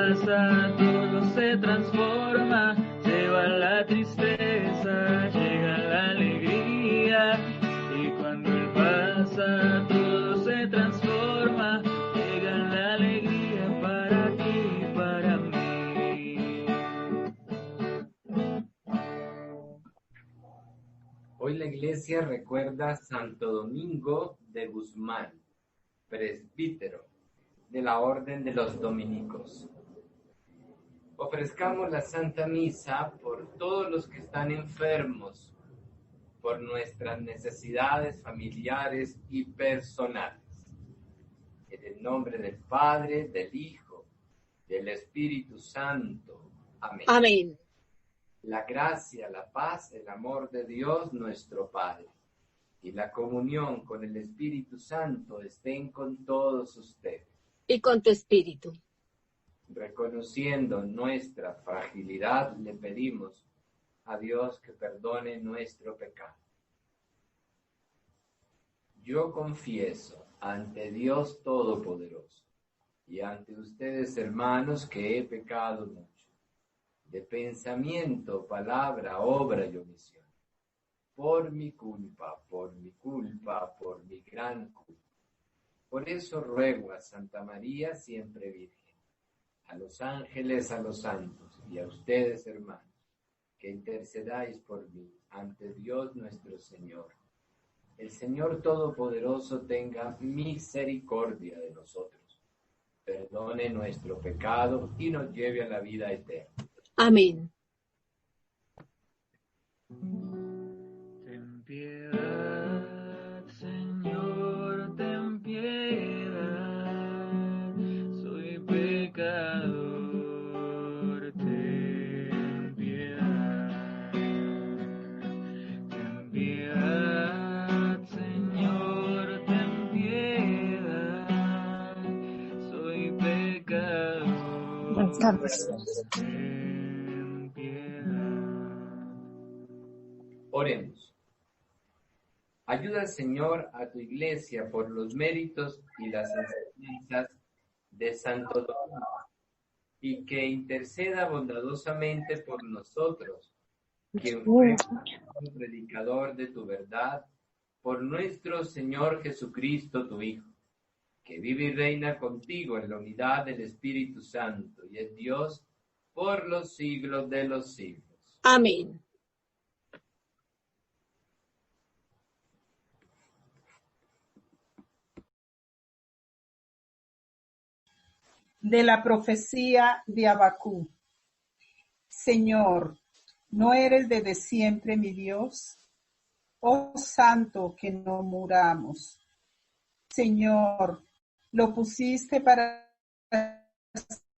pasa todo se transforma, se va la tristeza, llega la alegría, y cuando Él pasa todo se transforma, llega la alegría para ti y para mí. Hoy la iglesia recuerda a Santo Domingo de Guzmán, presbítero de la Orden de los Dominicos. Ofrezcamos la Santa Misa por todos los que están enfermos, por nuestras necesidades familiares y personales. En el nombre del Padre, del Hijo, del Espíritu Santo. Amén. Amén. La gracia, la paz, el amor de Dios nuestro Padre y la comunión con el Espíritu Santo estén con todos ustedes. Y con tu espíritu. Reconociendo nuestra fragilidad, le pedimos a Dios que perdone nuestro pecado. Yo confieso ante Dios Todopoderoso y ante ustedes, hermanos, que he pecado mucho, de pensamiento, palabra, obra y omisión, por mi culpa, por mi gran culpa. Por eso ruego a Santa María, siempre Virgen, a los ángeles, a los santos y a ustedes, hermanos, que intercedáis por mí ante Dios nuestro Señor. El Señor Todopoderoso tenga misericordia de nosotros, perdone nuestro pecado y nos lleve a la vida eterna. Amén. Ten piedad, Señor, ten piedad, soy pecador, ten piedad. Ten piedad, Señor, ten piedad, soy pecador, ten piedad. Oremos. Ayuda al Señor a tu iglesia por los méritos y las enseñanzas de Santo Domingo, y que interceda bondadosamente por nosotros, quien fue un predicador de tu verdad, por nuestro Señor Jesucristo, tu Hijo, que vive y reina contigo en la unidad del Espíritu Santo, y es Dios por los siglos de los siglos. Amén. De la profecía de Abacú. Señor, ¿no eres desde siempre mi Dios? Oh Santo, que no muramos. Señor, ¿lo pusiste para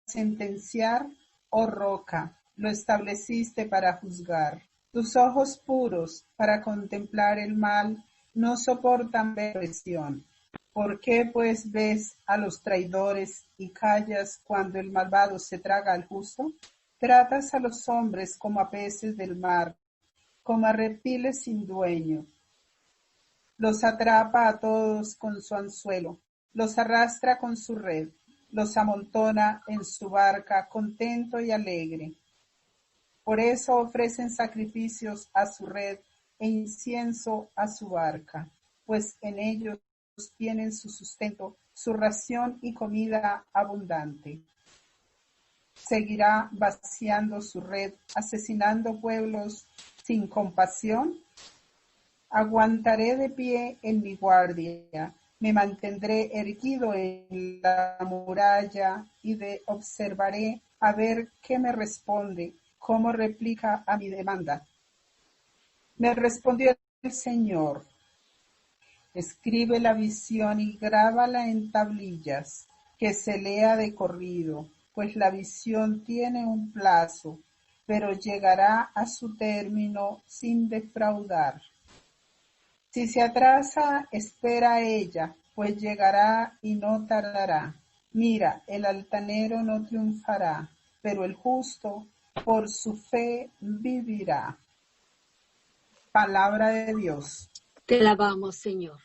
sentenciar? Oh roca, lo estableciste para juzgar. Tus ojos puros para contemplar el mal no soportan presión. ¿Por qué pues ves a los traidores y callas cuando el malvado se traga al justo? Tratas a los hombres como a peces del mar, como a reptiles sin dueño. Los atrapa a todos con su anzuelo, los arrastra con su red, los amontona en su barca contento y alegre. Por eso ofrecen sacrificios a su red e incienso a su barca, pues en ellos tienen su sustento, su ración y comida abundante. ¿Seguirá vaciando su red, asesinando pueblos sin compasión? Aguantaré de pie en mi guardia, me mantendré erguido en la muralla y observaré a ver qué me responde, cómo replica a mi demanda. Me respondió el Señor: escribe la visión y grábala en tablillas, que se lea de corrido, pues la visión tiene un plazo, pero llegará a su término sin defraudar. Si se atrasa, espera a ella, pues llegará y no tardará. Mira, el altanero no triunfará, pero el justo por su fe vivirá. Palabra de Dios. Te alabamos, Señor.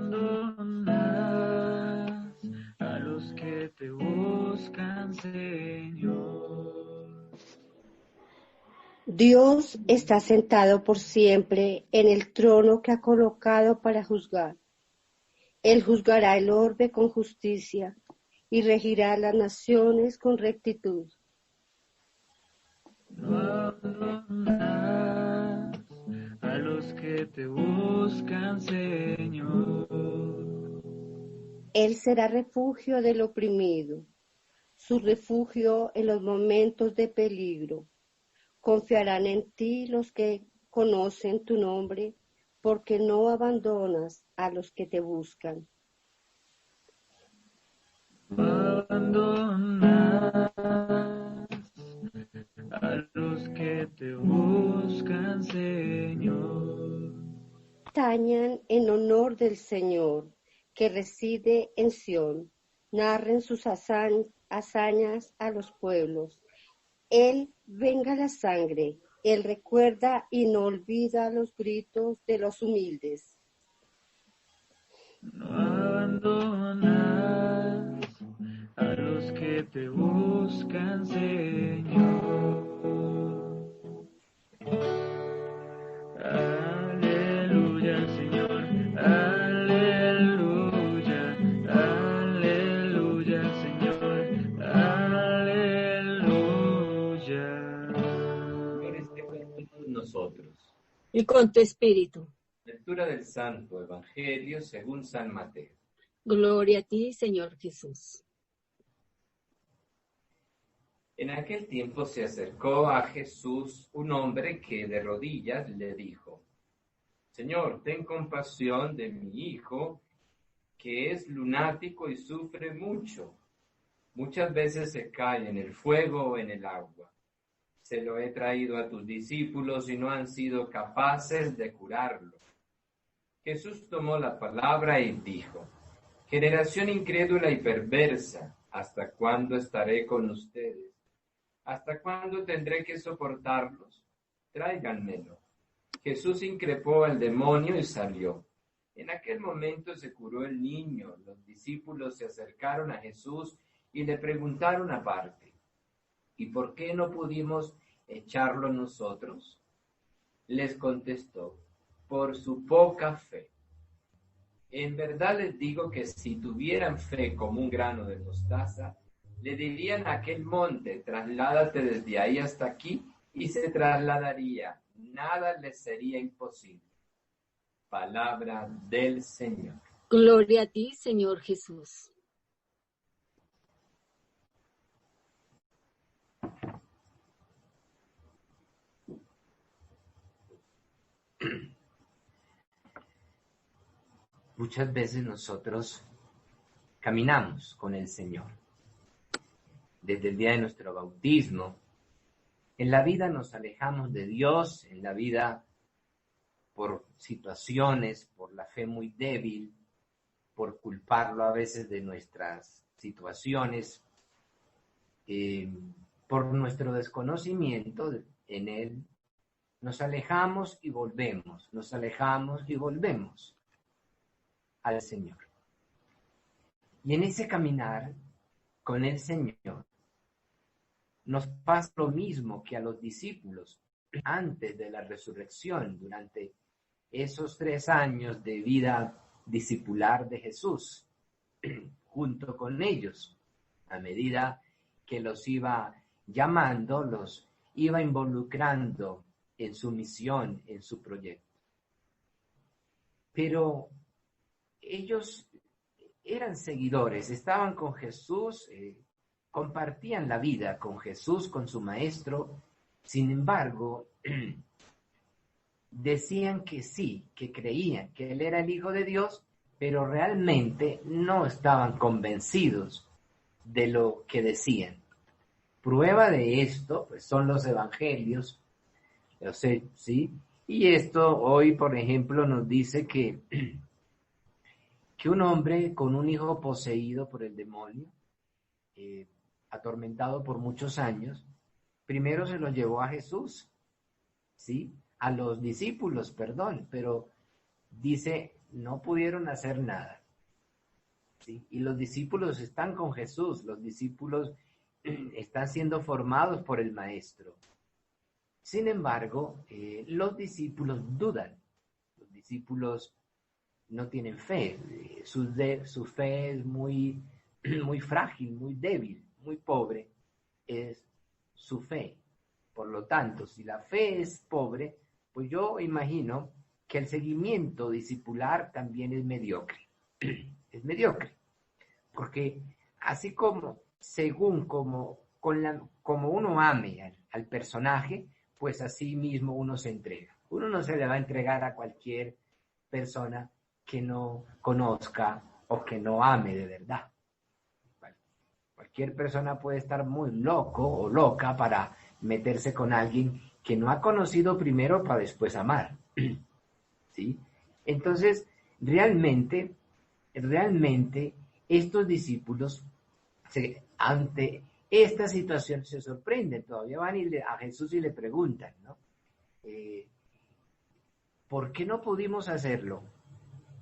No buscan, Señor. Dios está sentado por siempre en el trono que ha colocado para juzgar. Él juzgará el orbe con justicia y regirá las naciones con rectitud. No abandonarás a los que te buscan, Señor. Él será refugio del oprimido, su refugio en los momentos de peligro. Confiarán en ti los que conocen tu nombre, porque no abandonas a los que te buscan. No abandonarás a los que te buscan, Señor. Tañan en honor del Señor, que reside en Sión. Narren sus hazañas a los pueblos. Él venga la sangre, Él recuerda y no olvida los gritos de los humildes. No abandonas a los que te buscan, Señor. Aleluya, Señor. Aleluya. Aleluya, Señor. Aleluya. Señor esté con todos nosotros. Y con tu espíritu. Lectura del Santo Evangelio según San Mateo. Gloria a ti, Señor Jesús. En aquel tiempo se acercó a Jesús un hombre que de rodillas le dijo: Señor, ten compasión de mi hijo, que es lunático y sufre mucho. Muchas veces se cae en el fuego o en el agua. Se lo he traído a tus discípulos y no han sido capaces de curarlo. Jesús tomó la palabra y dijo: Generación incrédula y perversa, ¿hasta cuándo estaré con ustedes? ¿Hasta cuándo tendré que soportarlos? Tráiganmelo. Jesús increpó al demonio y salió. En aquel momento se curó el niño. Los discípulos se acercaron a Jesús y le preguntaron aparte: ¿Y por qué no pudimos echarlo nosotros? Les contestó: por su poca fe. En verdad les digo que si tuvieran fe como un grano de mostaza, le dirían a aquel monte: trasládate desde ahí hasta aquí, y se trasladaría. Nada les sería imposible. Palabra del Señor. Gloria a ti, Señor Jesús. Muchas veces nosotros caminamos con el Señor. Desde el día de nuestro bautismo, en la vida nos alejamos de Dios, en la vida por situaciones, por la fe muy débil, por culparlo a veces de nuestras situaciones, por nuestro desconocimiento en Él, nos alejamos y volvemos, nos alejamos y volvemos al Señor. Y en ese caminar con el Señor, nos pasa lo mismo que a los discípulos antes de la resurrección, durante esos 3 años de vida discipular de Jesús, junto con ellos, a medida que los iba llamando, los iba involucrando en su misión, en su proyecto. Pero ellos eran seguidores, estaban con Jesús, compartían la vida con Jesús, con su maestro. Sin embargo, decían que sí, que creían que Él era el Hijo de Dios, pero realmente no estaban convencidos de lo que decían. Prueba de esto, pues, son los evangelios, ¿sí? Y esto hoy, por ejemplo, nos dice que un hombre con un hijo poseído por el demonio, atormentado por muchos años, primero se lo llevó a Jesús, ¿sí? A los discípulos, perdón, pero dice, no pudieron hacer nada. ¿sí? Y los discípulos están con Jesús, los discípulos están siendo formados por el Maestro. Sin embargo, los discípulos dudan, los discípulos no tienen fe, su fe es muy, muy frágil, muy débil, muy pobre, es su fe. Por lo tanto, si la fe es pobre, pues yo imagino que el seguimiento discipular también es mediocre. Es mediocre, porque así como, según como uno ame al personaje, pues así mismo uno se entrega. Uno no se le va a entregar a cualquier persona que no conozca o que no ame de verdad. Cualquier persona puede estar muy loco o loca para meterse con alguien que no ha conocido primero para después amar. ¿Sí? Entonces, realmente, estos discípulos, ante esta situación, se sorprenden. Todavía van a Jesús y le preguntan, ¿no? ¿Por qué no pudimos hacerlo?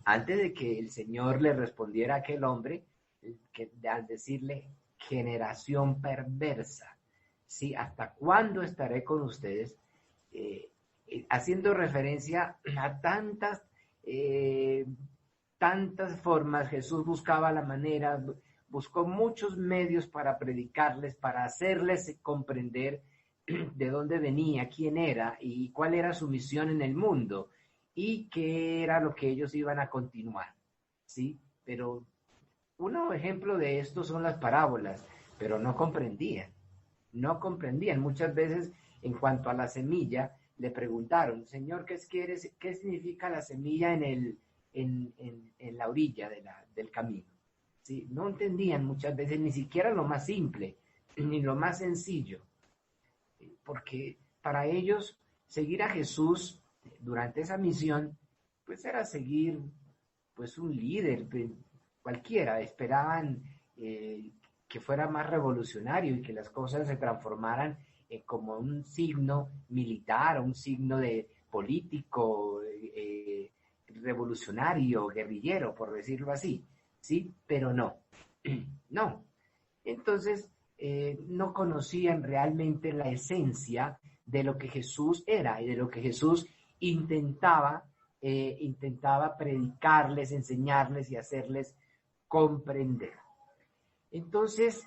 Antes de que el Señor le respondiera a aquel hombre, al decirle, generación perversa, ¿sí? ¿Hasta cuándo estaré con ustedes? Haciendo referencia a tantas formas. Jesús buscaba la manera, buscó muchos medios para predicarles, para hacerles comprender de dónde venía, quién era y cuál era su misión en el mundo y qué era lo que ellos iban a continuar, ¿sí? Pero un ejemplo de esto son las parábolas, pero no comprendían. Muchas veces, en cuanto a la semilla, le preguntaron, Señor, ¿qué significa la semilla en la orilla del camino? ¿Sí? No entendían muchas veces ni siquiera lo más simple, ni lo más sencillo, porque para ellos seguir a Jesús durante esa misión, pues era seguir pues un líder cualquiera. Esperaban que fuera más revolucionario y que las cosas se transformaran como un signo militar, un signo de político, revolucionario, guerrillero, por decirlo así, ¿sí? Pero no. Entonces, no conocían realmente la esencia de lo que Jesús era y de lo que Jesús intentaba predicarles, enseñarles y hacerles comprender. Entonces,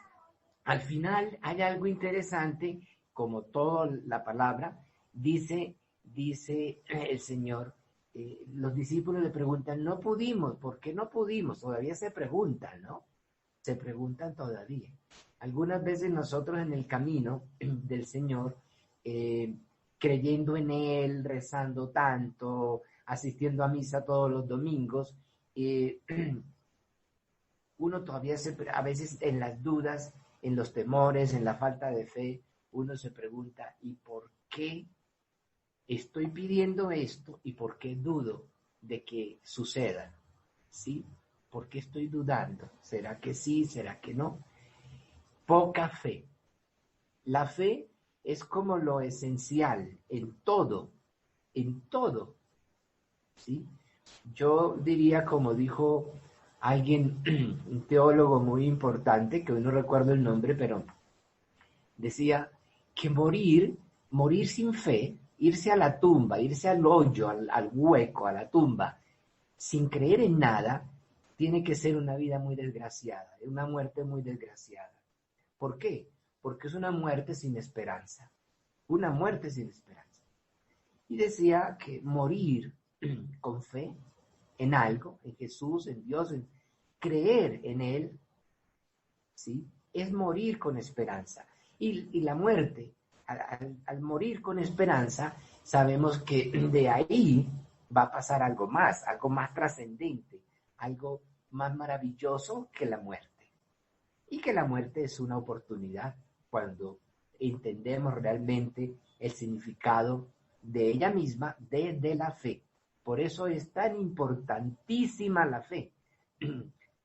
al final hay algo interesante, como toda la palabra, dice el Señor, los discípulos le preguntan, no pudimos, ¿por qué no pudimos? Todavía se preguntan, ¿no? Se preguntan todavía. Algunas veces nosotros en el camino del Señor, creyendo en Él, rezando tanto, asistiendo a misa todos los domingos, uno todavía a veces en las dudas, en los temores, en la falta de fe, uno se pregunta, ¿y por qué estoy pidiendo esto y por qué dudo de que suceda? ¿Sí? ¿Por qué estoy dudando? ¿Será que sí? ¿Será que no? Poca fe. La fe es como lo esencial en todo, ¿sí? Yo diría, como dijo alguien, un teólogo muy importante, que hoy no recuerdo el nombre, pero decía que morir sin fe, irse a la tumba, irse al hoyo, al hueco, a la tumba, sin creer en nada, tiene que ser una vida muy desgraciada, una muerte muy desgraciada. ¿Por qué? Porque es una muerte sin esperanza, una muerte sin esperanza. Y decía que morir con fe en algo, en Jesús, en Dios, en creer en Él, ¿sí? Es morir con esperanza. Y la muerte, al morir con esperanza, sabemos que de ahí va a pasar algo más trascendente, algo más maravilloso que la muerte. Y que la muerte es una oportunidad cuando entendemos realmente el significado de ella misma, de la fe. Por eso es tan importantísima la fe.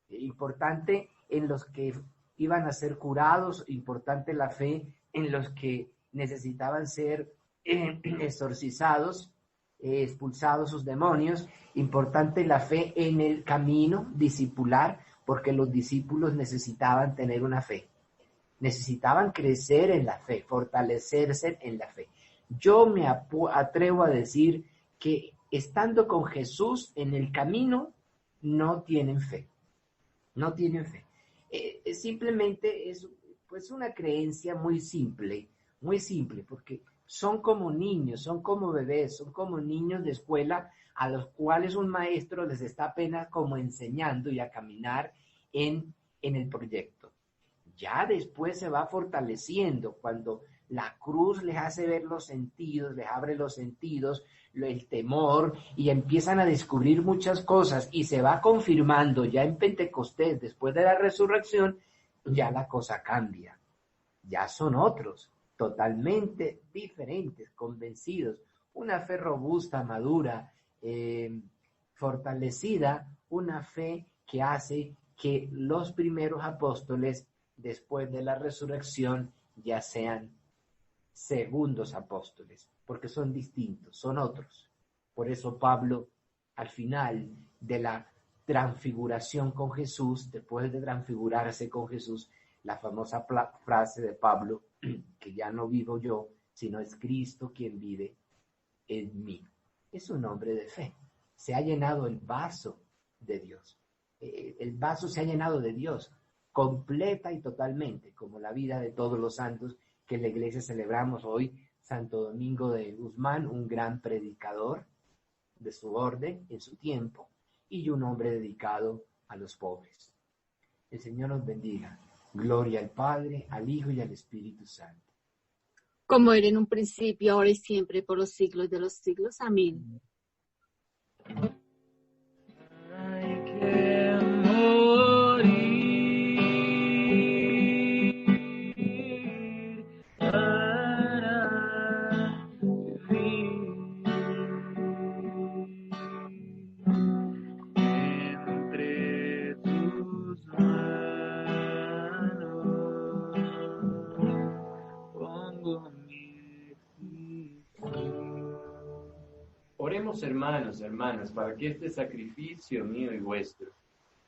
Importante en los que iban a ser curados, importante la fe en los que necesitaban ser exorcizados, expulsados sus demonios, importante la fe en el camino discipular, porque los discípulos necesitaban tener una fe, necesitaban crecer en la fe, fortalecerse en la fe. Yo me atrevo a decir que estando con Jesús en el camino, no tienen fe, no tienen fe. Simplemente es pues una creencia muy simple, porque son como niños, son como bebés, son como niños de escuela a los cuales un maestro les está apenas como enseñando y a caminar en el proyecto. Ya después se va fortaleciendo cuando la cruz les hace ver los sentidos, les abre los sentidos, el temor, y empiezan a descubrir muchas cosas y se va confirmando ya en Pentecostés, después de la resurrección, ya la cosa cambia. Ya son otros, totalmente diferentes, convencidos, una fe robusta, madura, fortalecida, una fe que hace que los primeros apóstoles, después de la resurrección, ya sean segundos apóstoles, porque son distintos, son otros. Por eso Pablo, al final de la transfiguración con Jesús, después de transfigurarse con Jesús, la famosa frase de Pablo, que ya no vivo yo, sino es Cristo quien vive en mí. Es un hombre de fe. Se ha llenado el vaso de Dios. El vaso se ha llenado de Dios, completa y totalmente, como la vida de todos los santos que en la iglesia celebramos hoy. Santo Domingo de Guzmán, un gran predicador de su orden en su tiempo, y un hombre dedicado a los pobres. El Señor nos bendiga. Gloria al Padre, al Hijo y al Espíritu Santo. Como era en un principio, ahora y siempre, por los siglos de los siglos. Amén. Hay que morir para vivir. Entre tus manos pongo mi existir. Oremos, hermanas, para que este sacrificio mío y vuestro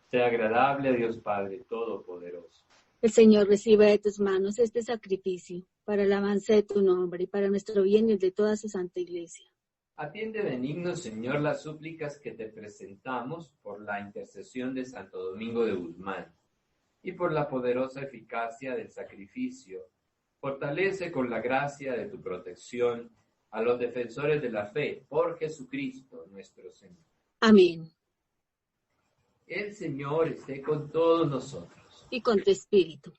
sea agradable a Dios Padre Todopoderoso. El Señor reciba de tus manos este sacrificio para la alabanza de tu nombre y para nuestro bien y el de toda su santa iglesia. Atiende benigno, Señor, las súplicas que te presentamos por la intercesión de Santo Domingo de Guzmán y por la poderosa eficacia del sacrificio. Fortalece con la gracia de tu protección a los defensores de la fe, por Jesucristo nuestro Señor. Amén. El Señor esté con todos nosotros. Y con tu espíritu.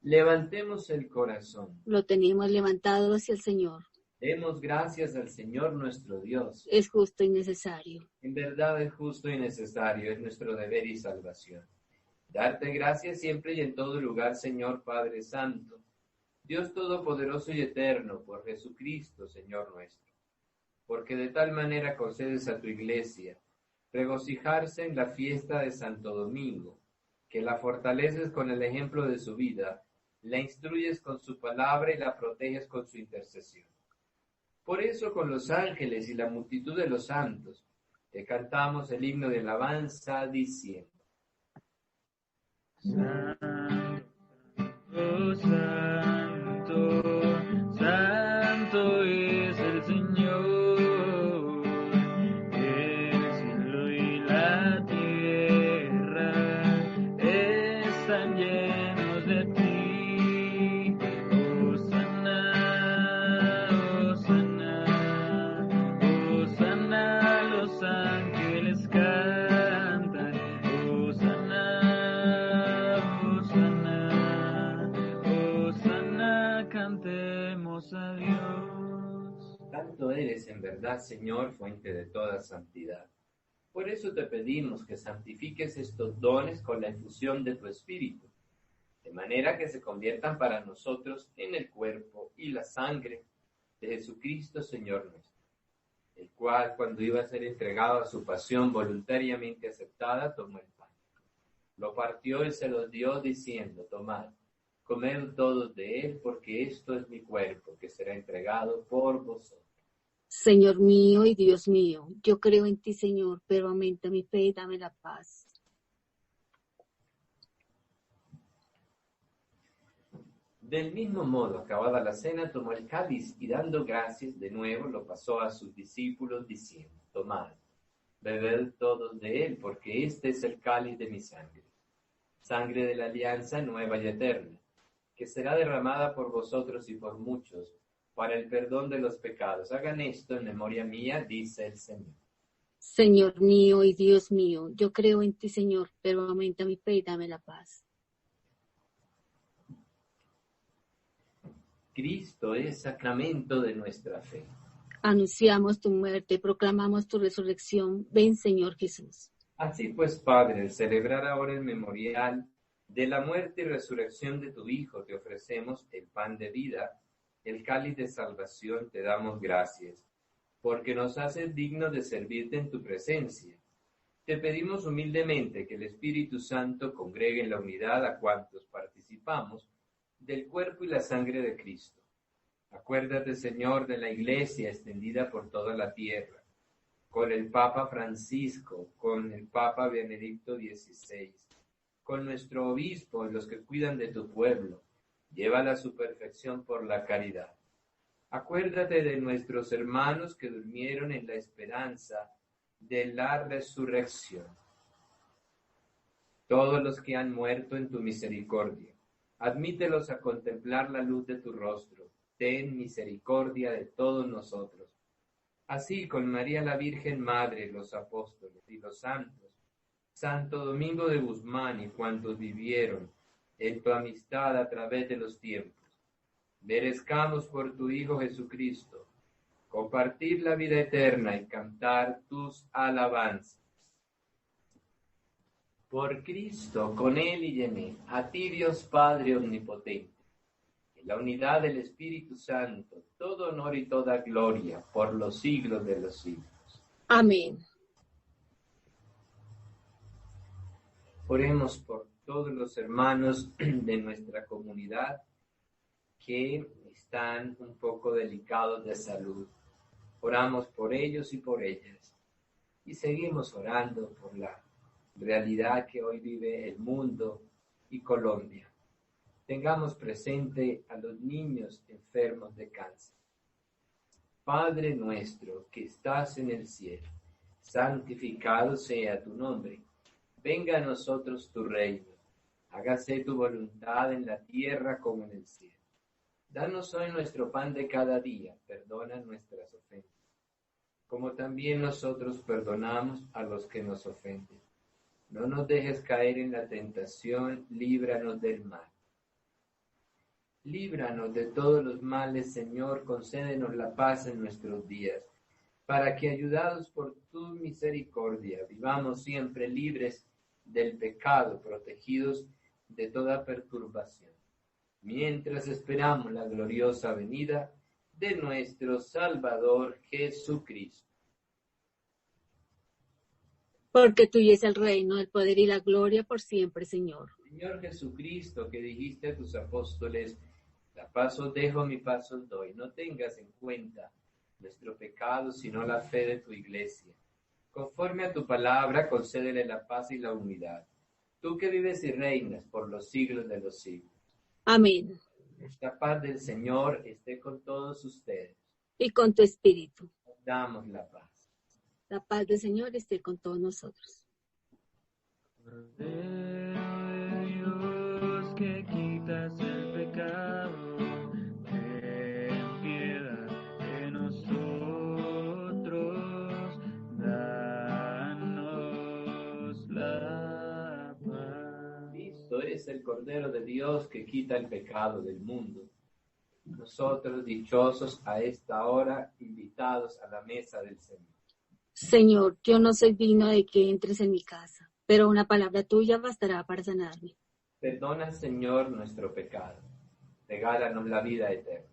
Levantemos el corazón. Lo tenemos levantado hacia el Señor. Demos gracias al Señor nuestro Dios. Es justo y necesario. En verdad es justo y necesario, es nuestro deber y salvación. Darte gracias siempre y en todo lugar, Señor Padre Santo, Dios Todopoderoso y Eterno, por Jesucristo, Señor nuestro. Porque de tal manera concedes a tu Iglesia regocijarse en la fiesta de Santo Domingo, que la fortaleces con el ejemplo de su vida, la instruyes con su palabra y la proteges con su intercesión. Por eso con los ángeles y la multitud de los santos te cantamos el himno de alabanza diciendo: Santo, santo, santo es el Señor, el cielo y la tierra están llenos de ti. Santo eres en verdad, Señor, fuente de toda santidad. Por eso te pedimos que santifiques estos dones con la efusión de tu Espíritu, de manera que se conviertan para nosotros en el cuerpo y la sangre de Jesucristo, Señor nuestro, el cual, cuando iba a ser entregado a su pasión voluntariamente aceptada, tomó el pan. Lo partió y se lo dio, diciendo: tomad, comed todos de él, porque esto es mi cuerpo, que será entregado por vosotros. Señor mío y Dios mío, yo creo en ti, Señor, pero aumenta mi fe y dame la paz. Del mismo modo, acabada la cena, tomó el cáliz y dando gracias de nuevo lo pasó a sus discípulos diciendo, tomad, bebed todos de él, porque este es el cáliz de mi sangre, sangre de la alianza nueva y eterna, que será derramada por vosotros y por muchos, para el perdón de los pecados. Hagan esto en memoria mía, dice el Señor. Señor mío y Dios mío, yo creo en ti, Señor, pero aumenta mi fe y dame la paz. Cristo es sacramento de nuestra fe. Anunciamos tu muerte, proclamamos tu resurrección. Ven, Señor Jesús. Así pues, Padre, al celebrar ahora el memorial de la muerte y resurrección de tu Hijo, te ofrecemos el pan de vida, el cáliz de salvación, te damos gracias, porque nos haces dignos de servirte en tu presencia. Te pedimos humildemente que el Espíritu Santo congregue en la unidad a cuantos participamos del cuerpo y la sangre de Cristo. Acuérdate, Señor, de la Iglesia extendida por toda la tierra, con el Papa Francisco, con el Papa Benedicto XVI, con nuestro obispo y los que cuidan de tu pueblo. Llévala a su perfección por la caridad. Acuérdate de nuestros hermanos que durmieron en la esperanza de la resurrección. Todos los que han muerto en tu misericordia, admítelos a contemplar la luz de tu rostro. Ten misericordia de todos nosotros. Así, con María la Virgen Madre, los apóstoles y los santos, Santo Domingo de Guzmán y cuantos vivieron en tu amistad a través de los tiempos, merezcamos por tu Hijo Jesucristo compartir la vida eterna y cantar tus alabanzas. Por Cristo, con Él y en Él, a ti Dios Padre Omnipotente, en la unidad del Espíritu Santo, todo honor y toda gloria por los siglos de los siglos. Amén. Oremos por todos los hermanos de nuestra comunidad que están un poco delicados de salud. Oramos por ellos y por ellas. Y seguimos orando por la realidad que hoy vive el mundo y Colombia. Tengamos presente a los niños enfermos de cáncer. Padre nuestro que estás en el cielo, santificado sea tu nombre. Venga a nosotros tu reino. Hágase tu voluntad en la tierra como en el cielo. Danos hoy nuestro pan de cada día. Perdona nuestras ofensas, como también nosotros perdonamos a los que nos ofenden. No nos dejes caer en la tentación, líbranos del mal. Líbranos de todos los males, Señor, concédenos la paz en nuestros días, para que, ayudados por tu misericordia, vivamos siempre libres del pecado, protegidos de toda perturbación, mientras esperamos la gloriosa venida de nuestro Salvador Jesucristo. Porque tuyo es el reino, el poder y la gloria por siempre, Señor. Señor Jesucristo, que dijiste a tus apóstoles, la paz os dejo, mi paz os doy. No tengas en cuenta nuestro pecado, sino la fe de tu iglesia. Conforme a tu palabra, concédele la paz y la unidad. Tú que vives y reinas por los siglos de los siglos. Amén. La paz del Señor esté con todos ustedes. Y con tu espíritu. Damos la paz. La paz del Señor esté con todos nosotros. Cordero de Dios que quitas el pecado, ten piedad de nosotros, danos la paz. Cristo es el Cordero de Dios que quita el pecado del mundo. Nosotros, dichosos a esta hora, invitados a la mesa del Señor. Señor, yo no soy digno de que entres en mi casa, pero una palabra tuya bastará para sanarme. Perdona, Señor, nuestro pecado. Regálanos la vida eterna.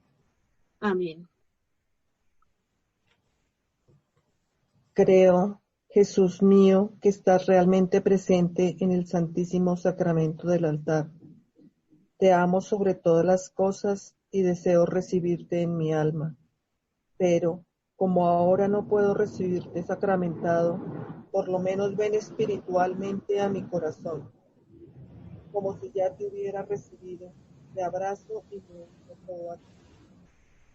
Amén. Creo, Jesús mío, que estás realmente presente en el Santísimo Sacramento del altar. Te amo sobre todas las cosas y deseo recibirte en mi alma. Pero, como ahora no puedo recibirte sacramentado, por lo menos ven espiritualmente a mi corazón, como si ya te hubiera recibido, Te abrazo y me uno todo a ti.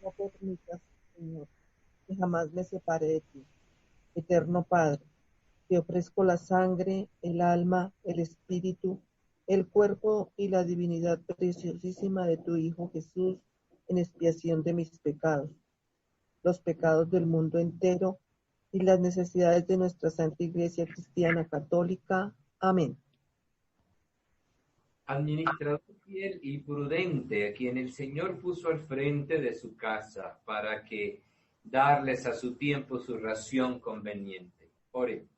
No permitas, Señor, que jamás me separe de ti. Eterno Padre, te ofrezco la sangre, el alma, el espíritu, el cuerpo y la divinidad preciosísima de tu Hijo Jesús en expiación de mis pecados, los pecados del mundo entero y las necesidades de nuestra Santa Iglesia Cristiana Católica. Amén. Administrador fiel y prudente, a quien el Señor puso al frente de su casa para que darles a su tiempo su ración conveniente. Oremos.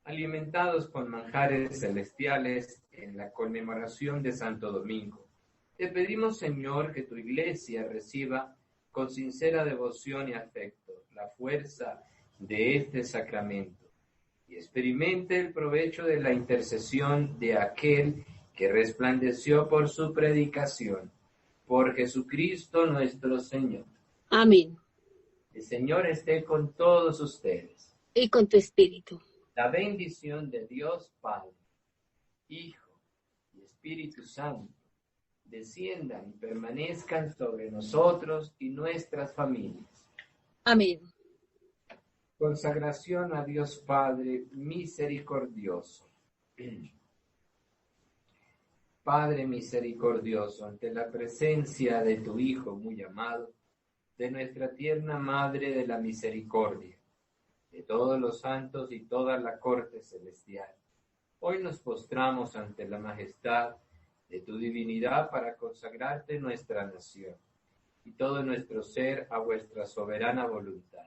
Alimentados con manjares celestiales en la conmemoración de Santo Domingo, te pedimos, Señor, que tu Iglesia reciba con sincera devoción y afecto la fuerza de este sacramento y experimente el provecho de la intercesión de aquel que resplandeció por su predicación, por Jesucristo nuestro Señor. Amén. El Señor esté con todos ustedes. Y con tu espíritu. La bendición de Dios Padre, Hijo y Espíritu Santo desciendan y permanezcan sobre nosotros y nuestras familias. Amén. Consagración a Dios Padre misericordioso. Padre misericordioso, ante la presencia de tu Hijo muy amado, de nuestra tierna Madre de la Misericordia, de todos los santos y toda la corte celestial, hoy nos postramos ante la majestad de tu divinidad para consagrarte nuestra nación y todo nuestro ser a vuestra soberana voluntad.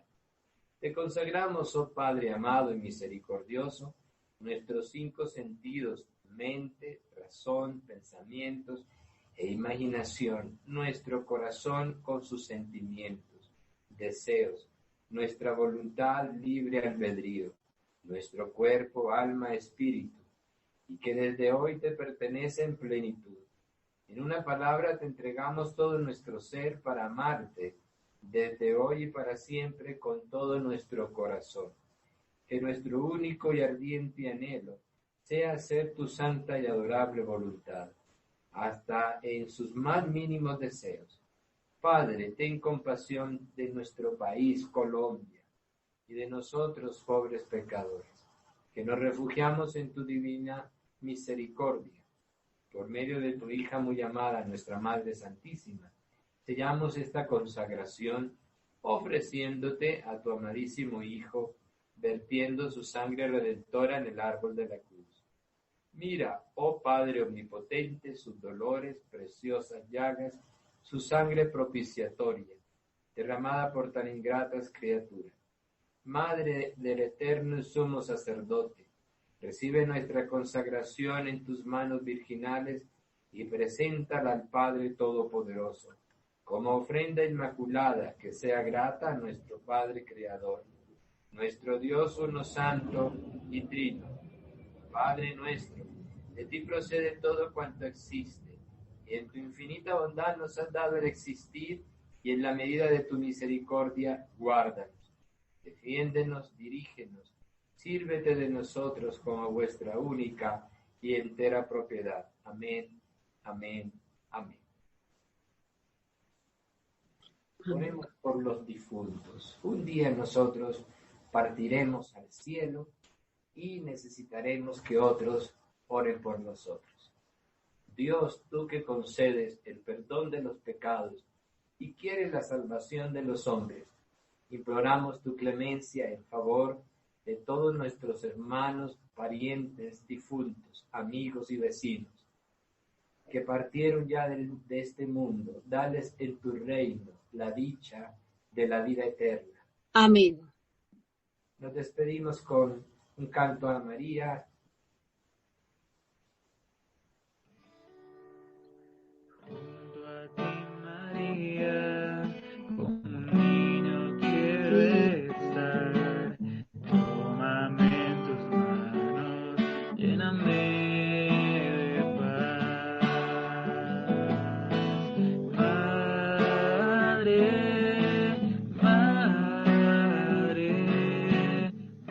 Te consagramos, oh Padre amado y misericordioso, nuestros 5 sentidos, mente, razón, pensamientos e imaginación, nuestro corazón con sus sentimientos, deseos, nuestra voluntad libre albedrío, nuestro cuerpo, alma, espíritu, y que desde hoy te pertenece en plenitud. En una palabra te entregamos todo nuestro ser para amarte, desde hoy y para siempre con todo nuestro corazón. Que nuestro único y ardiente anhelo sea hacer tu santa y adorable voluntad, hasta en sus más mínimos deseos. Padre, ten compasión de nuestro país, Colombia, y de nosotros, pobres pecadores, que nos refugiamos en tu divina misericordia. Por medio de tu hija muy amada, nuestra Madre Santísima, sellamos esta consagración ofreciéndote a tu amadísimo Hijo, vertiendo su sangre redentora en el árbol de la cruz. Mira, oh Padre omnipotente, sus dolores, preciosas llagas, su sangre propiciatoria, derramada por tan ingratas criaturas. Madre del eterno y sumo sacerdote, recibe nuestra consagración en tus manos virginales y preséntala al Padre Todopoderoso, como ofrenda inmaculada que sea grata a nuestro Padre Creador, nuestro Dios uno santo y trino. Padre nuestro, de ti procede todo cuanto existe, y en tu infinita bondad nos has dado el existir, y en la medida de tu misericordia, guárdanos. Defiéndenos, dirígenos, sírvete de nosotros como vuestra única y entera propiedad. Amén, amén, amén. Oremos por los difuntos. Un día nosotros partiremos al cielo y necesitaremos que otros oren por nosotros. Dios, tú que concedes el perdón de los pecados y quieres la salvación de los hombres, imploramos tu clemencia en favor de todos nuestros hermanos, parientes, difuntos, amigos y vecinos, que partieron ya de este mundo. Dales en tu reino la dicha de la vida eterna. Amén. Nos despedimos con un canto a María. Junto a ti, María, como un niño quiero estar. Tómame en tus manos, lléname de paz. Madre, Madre,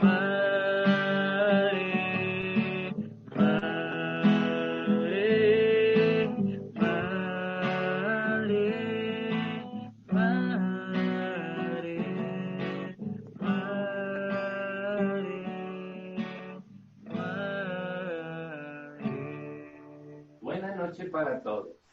Madre. noche para todos.